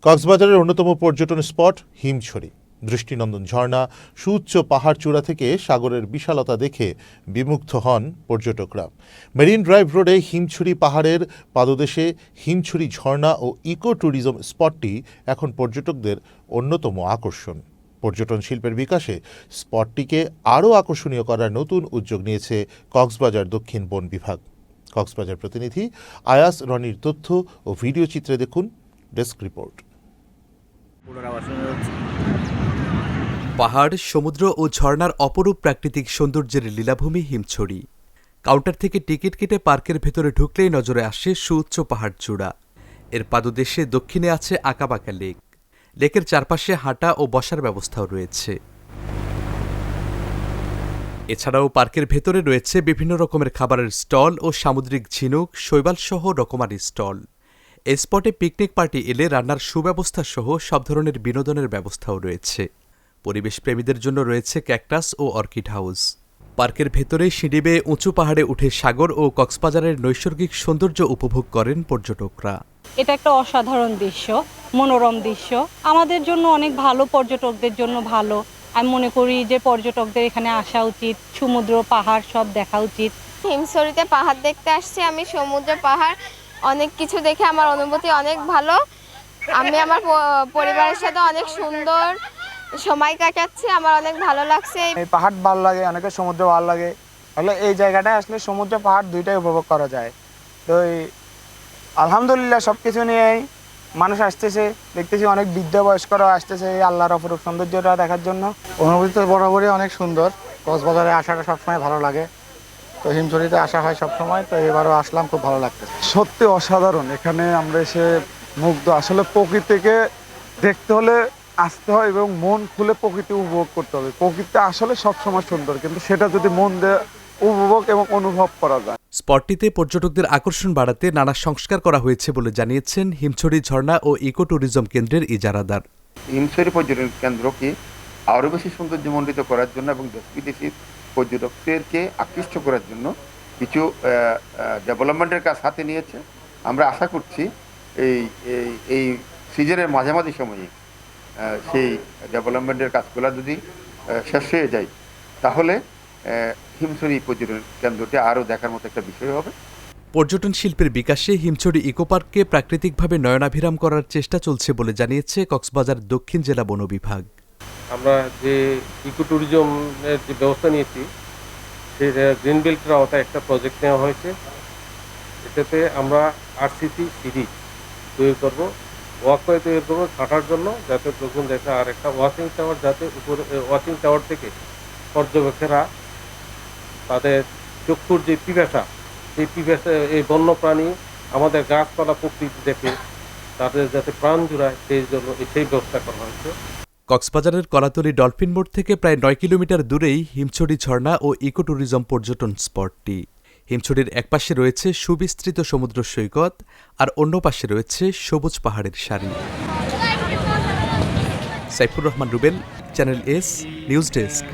কক্সবাজারের অন্যতম পর্যটন স্পট হিমছড়ি। দৃষ্টিনন্দন ঝর্ণা, সুউচ্চ পাহাড় চূড়া থেকে সাগরের বিশালতা দেখে বিমুগ্ধ হন পর্যটকরা। মেরিন ড্রাইভ রোডে হিমছড়ি পাহাড়ের পাদদেশে হিমছড়ি ঝর্ণা ও ইকো ট্যুরিজম স্পটটি এখন পর্যটকদের অন্যতম আকর্ষণ। পর্যটন শিল্পের বিকাশে স্পটটিকে আরও আকর্ষণীয় করার নতুন উদ্যোগ নিয়েছে কক্সবাজার দক্ষিণ বন বিভাগ। কক্সবাজার প্রতিনিধি আয়াস রনির তথ্য ও ভিডিও চিত্রে দেখুন ডেস্ক রিপোর্ট। পাহাড়, সমুদ্র ও ঝর্ণার অপরূপ প্রাকৃতিক সৌন্দর্যের লীলাভূমি হিমছড়ি। কাউন্টার থেকে টিকিট কেটে পার্কের ভেতরে ঢুকলেই নজরে আসে সুউচ্চ পাহাড় চূড়া। এর পাদদেশে দক্ষিণে আছে আঁকাবাঁকা লেক। লেকের চারপাশে হাঁটা ও বসার ব্যবস্থাও রয়েছে। এছাড়াও পার্কের ভেতরে রয়েছে বিভিন্ন রকমের খাবারের স্টল ও সামুদ্রিক ঝিনুক, শৈবালসহ রকমারি স্টল। এই স্পটে পিকনিক পার্টি এলে রান্নার সুব্যবস্থা সহ সব ধরনের বিনোদনের ব্যবস্থাও রয়েছে। পরিবেশ প্রেমীদের জন্য রয়েছে ক্যাকটাস ও অর্কিড হাউস। পার্কের ভেতরেই সিঁড়ি বেয়ে উঁচু পাহাড়ে উঠে সাগর ও কক্সবাজারের নৈসর্গিক সৌন্দর্য উপভোগ করেন পর্যটকরা। এটা একটা অসাধারণ দৃশ্য, মনোরম দৃশ্য। আমাদের জন্য অনেক ভালো, পর্যটকদের জন্য ভালো। আমি মনে করি যে পর্যটকদের এখানে আসা উচিত, সমুদ্র পাহাড় সব দেখা উচিত। হিমছড়িতে পাহাড় দেখতে আসছি আমি, সমুদ্র পাহাড় অনেক কিছু দেখে আমার অনুভূতি অনেক ভালো। আমি আমার পরিবারের সাথে অনেক সুন্দর সময় কাটাচ্ছি, আমার অনেক ভালো লাগছে। এই পাহাড় ভালো লাগে, অনেকের সমুদ্র ভালো লাগে। তাহলে এই জায়গাটায় আসলে সমুদ্র পাহাড় দুইটাই উপভোগ করা যায়। তো আলহামদুলিল্লাহ সবকিছু নিয়েই মানুষ আসতেছে, দেখতেছি অনেক বৃদ্ধ বয়স্করাও আসতেছে এই আল্লাহর অপরূপ সৌন্দর্যটা দেখার জন্য। অনুভূতি তো বরাবরই অনেক সুন্দর। কক্সবাজারে আসাটা সবসময় ভালো লাগে, তো হিমছড়িতে আসা হয় সবসময়, তো এবারও আসলাম, খুব ভালো লাগতেছে। সত্যি অসাধারণ। এখানে আমরা এসে মুগ্ধ। আসলে প্রকৃতিকে দেখতে হলে আসতে হয় এবং মন খুলে প্রকৃতি উপভোগ করতে হবে। প্রকৃতি আসলে সবসময় সুন্দর, কিন্তু সেটা যদি মন দিয়ে উপভোগ এবং অনুভব করা যায়। স্পটটিতে পর্যটকদের আকর্ষণ বাড়াতে নানা সংস্কার করা হয়েছে বলে জানিয়েছেন হিমছড়ি ঝর্ণা ও ইকো ট্যুরিজম কেন্দ্রের ইজারাদার। হিমছড়ি পর্যটন কেন্দ্রকে আরও বেশি সৌন্দর্যমণ্ডিত করার জন্য এবং দেশ বিদেশি পর্যটকদেরকে আকৃষ্ট করার জন্য কিছু ডেভেলপমেন্টের কাজ হাতে নিয়েছে। আমরা আশা করছি এই সিজনের মাঝামাঝি সময়ে সেই ডেভেলপমেন্টের কাজগুলো যদি শেষ হয়ে যায়, তাহলে হিমছড়ি পর্যটন কেন্দ্রটি আরও দেখার মতো একটা বিষয় হবে। পর্যটন শিল্পের বিকাশে হিমছড়ি ইকো পার্ককে প্রাকৃতিকভাবে নয়নাভিরাম করার চেষ্টা চলছে বলে জানিয়েছে কক্সবাজার দক্ষিণ জেলা বন বিভাগ। আমরা যে ইকো ট্যুরিজমের যে ব্যবস্থা নিয়েছি, সেই গ্রিন বেল্টের আওতায় একটা প্রজেক্ট নেওয়া হয়েছে। এটাতে আমরা আরসিসি সিঁড়ি তৈরি করবো, ওয়াকওয়ে তৈরি করবো হাঁটার জন্য, যাতে লোকজন দেখা, আর একটা ওয়াচিং টাওয়ার, যাতে উপরে ওয়াচিং টাওয়ার থেকে পর্যবেক্ষকরা তাদের চক্ষুর যে পিপাসা, সেই পিপাসা, এই বন্যপ্রাণী, আমাদের গাছপালা, প্রকৃতি দেখে তাদের যাতে প্রাণ জুড়ায়, সেই ব্যবস্থা করা হয়েছে। কক্সবাজারের কলাতলী ডলফিন মোড় থেকে প্রায় ৯ কিলোমিটার দূরেই হিমছড়ি ঝর্ণা ও ইকো ট্যুরিজম পর্যটন স্পটটি। হিমছড়ির একপাশে রয়েছে সুবিস্তৃত সমুদ্র সৈকত, আর অন্য পাশে রয়েছে সবুজ পাহাড়ের সারি। Saifur Rahman Rubel, channel S news desk.